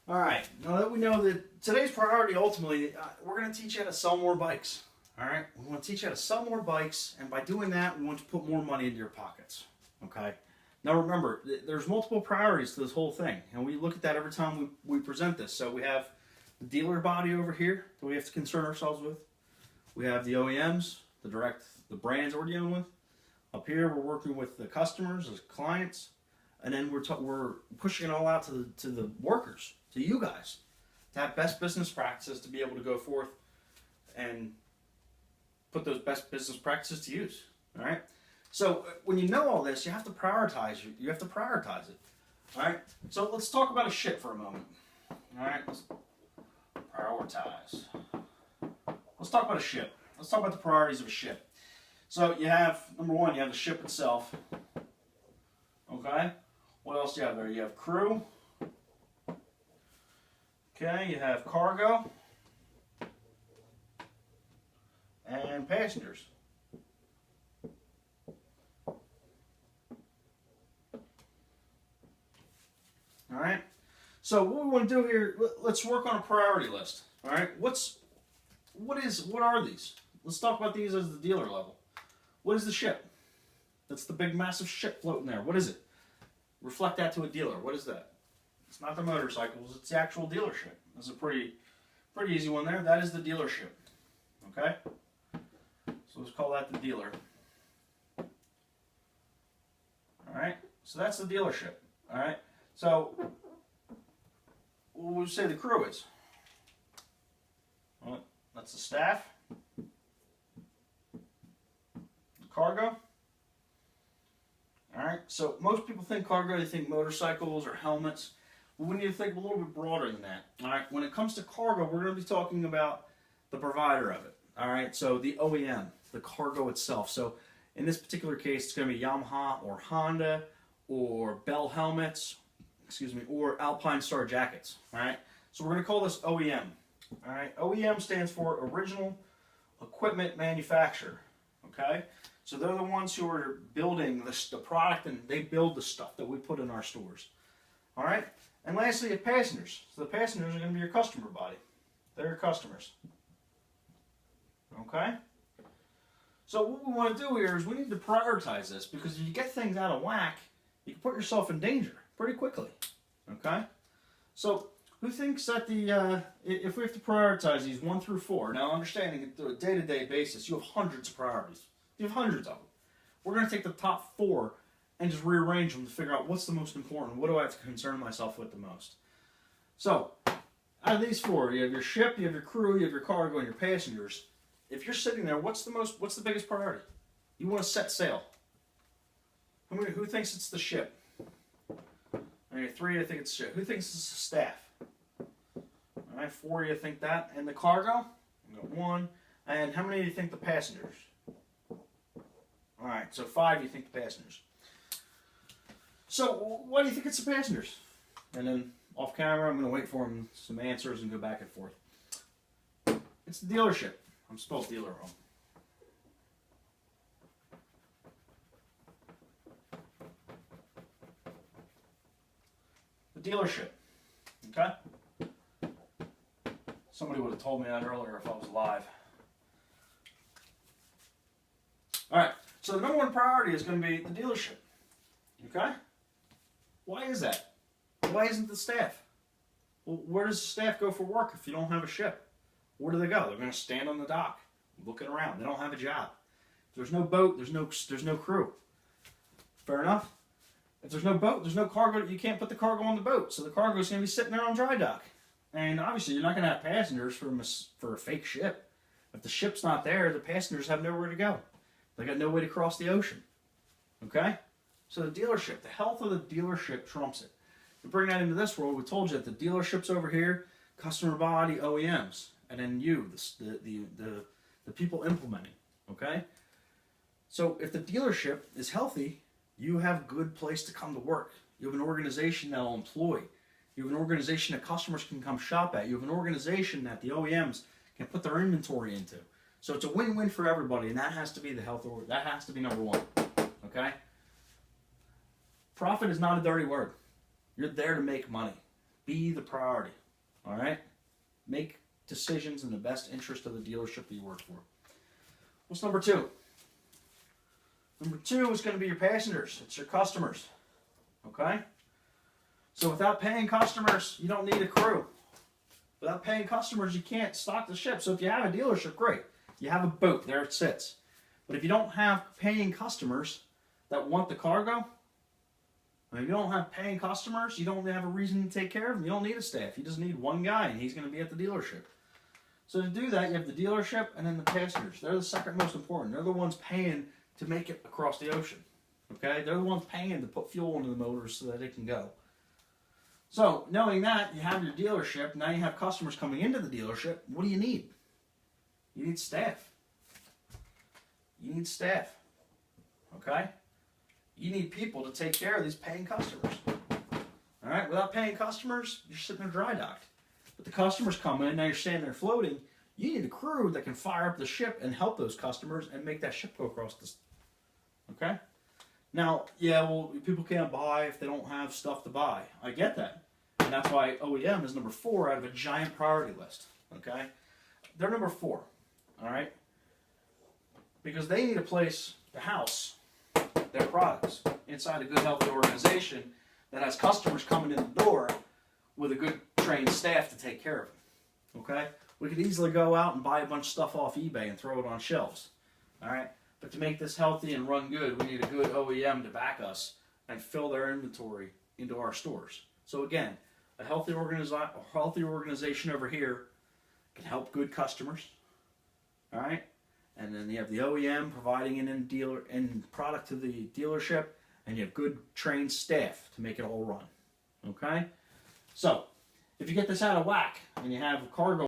All right, now that we know that today's priority ultimately, we're going to teach you how to sell more bikes. All right, we want to teach you how to sell more bikes, and by doing that, we want to put more money into your pockets. Okay. Now remember, there's multiple priorities to this whole thing, and we look at that every time we present this. So we have the dealer body over here that we have to concern ourselves with. We have the OEMs, the brands that we're dealing with. Up here, we're working with the customers, the clients, and then we're pushing it all out to the workers, to you guys, to have best business practices to be able to go forth and put those best business practices to use. All right. So when you know all this, you have to prioritize. You have to prioritize it. All right. So let's talk about a ship for a moment. All right. Let's prioritize. Let's talk about a ship. Let's talk about the priorities of a ship. So you have, number one, you have the ship itself. Okay. What else do you have there? You have crew. Okay. You have cargo. And passengers. All right. So what we want to do here, let's work on a priority list. All right. What are these? Let's talk about these as the dealer level. What is the ship? That's the big massive ship floating there. What is it? Reflect that to a dealer. What is that? It's not the motorcycles. It's the actual dealership. That's a pretty easy one there. That is the dealership. Okay. So let's call that the dealer. All right. So that's the dealership. All right. So what would you say the crew is? Well, that's the staff. The cargo. All right. So most people think cargo, they think motorcycles or helmets. But we need to think a little bit broader than that. All right. When it comes to cargo, we're going to be talking about the provider of it. All right. So the OEM, the cargo itself. So in this particular case, it's going to be Yamaha or Honda or Bell helmets, or Alpine Star jackets. All right. So we're going to call this OEM. All right. OEM stands for Original Equipment Manufacturer. Okay. So they're the ones who are building the product, and they build the stuff that we put in our stores. All right. And lastly, the passengers. So the passengers are going to be your customer body. They're your customers. Okay. So what we want to do here is we need to prioritize this, because if you get things out of whack, you can put yourself in danger pretty quickly. Okay. So who thinks that if we have to prioritize these 1 through 4, now understanding it on a day-to-day basis, you have hundreds of priorities. You have hundreds of them. We're going to take the top 4 and just rearrange them to figure out what's the most important. What do I have to concern myself with the most? So out of these 4, you have your ship, you have your crew, you have your cargo, and your passengers. If you're sitting there, what's the biggest priority? You want to set sail. Who thinks it's the ship? All right, 3, I think it's ship. Who thinks it's the staff? All right, 4, you think that. And the cargo? We got 1. And how many do you think the passengers? All right, so 5, you think the passengers. So why do you think it's the passengers? And then off camera, I'm going to wait for them some answers and go back and forth. It's the dealership. I'm spelled dealer wrong. The dealership. Okay? Somebody would have told me that earlier if I was live. Alright, so the number 1 priority is going to be the dealership. Okay? Why is that? Why isn't the staff? Well, where does the staff go for work if you don't have a ship? Where do they go? They're going to stand on the dock, looking around. They don't have a job. If there's no boat, there's no crew. Fair enough? If there's no boat, there's no cargo. You can't put the cargo on the boat, so the cargo is going to be sitting there on dry dock. And obviously, you're not going to have passengers for a fake ship. If the ship's not there, the passengers have nowhere to go. They got no way to cross the ocean. Okay? So the dealership, the health of the dealership trumps it. To bring that into this world, we told you that the dealership's over here, customer body, OEMs, and then you, the people implementing. Okay? So if the dealership is healthy, you have a good place to come to work. You have an organization that will employ. You have an organization that customers can come shop at. You have an organization that the OEMs can put their inventory into. So it's a win-win for everybody, and that has to be the health order. That has to be number 1. Okay? Profit is not a dirty word. You're there to make money. Be the priority. All right? Make decisions in the best interest of the dealership that you work for. What's number two? Number two is going to be your passengers. It's your customers. Okay? So without paying customers, you don't need a crew. Without paying customers, you can't stock the ship. So if you have a dealership, great. You have a boat, there it sits. But if you don't have paying customers that want the cargo, if you don't have paying customers, you don't have a reason to take care of them. You don't need a staff. You just need one guy, and he's going to be at the dealership. So to do that, you have the dealership and then the passengers. They're the second most important. They're the ones paying to make it across the ocean. Okay? They're the ones paying to put fuel into the motors so that it can go. So, knowing that, you have your dealership. Now you have customers coming into the dealership. What do you need? You need staff. You need staff. Okay? You need people to take care of these paying customers. All right? Without paying customers, you're sitting there dry docked. But the customers come in, now you're standing there floating. You need a crew that can fire up the ship and help those customers and make that ship go across the... Okay? Now, yeah, well, people can't buy if they don't have stuff to buy. I get that. And that's why OEM is number 4 out of a giant priority list. Okay? They're number 4. All right? Because they need a place to house their products inside a good, healthy organization that has customers coming in the door with a good trained staff to take care of them. Okay? We could easily go out and buy a bunch of stuff off eBay and throw it on shelves. All right? But to make this healthy and run good, we need a good OEM to back us and fill their inventory into our stores. So again, a healthy organization over here can help good customers. All right? And then you have the OEM providing an end product to the dealership, and you have good trained staff to make it all run. Okay? So, if you get this out of whack and you have cargo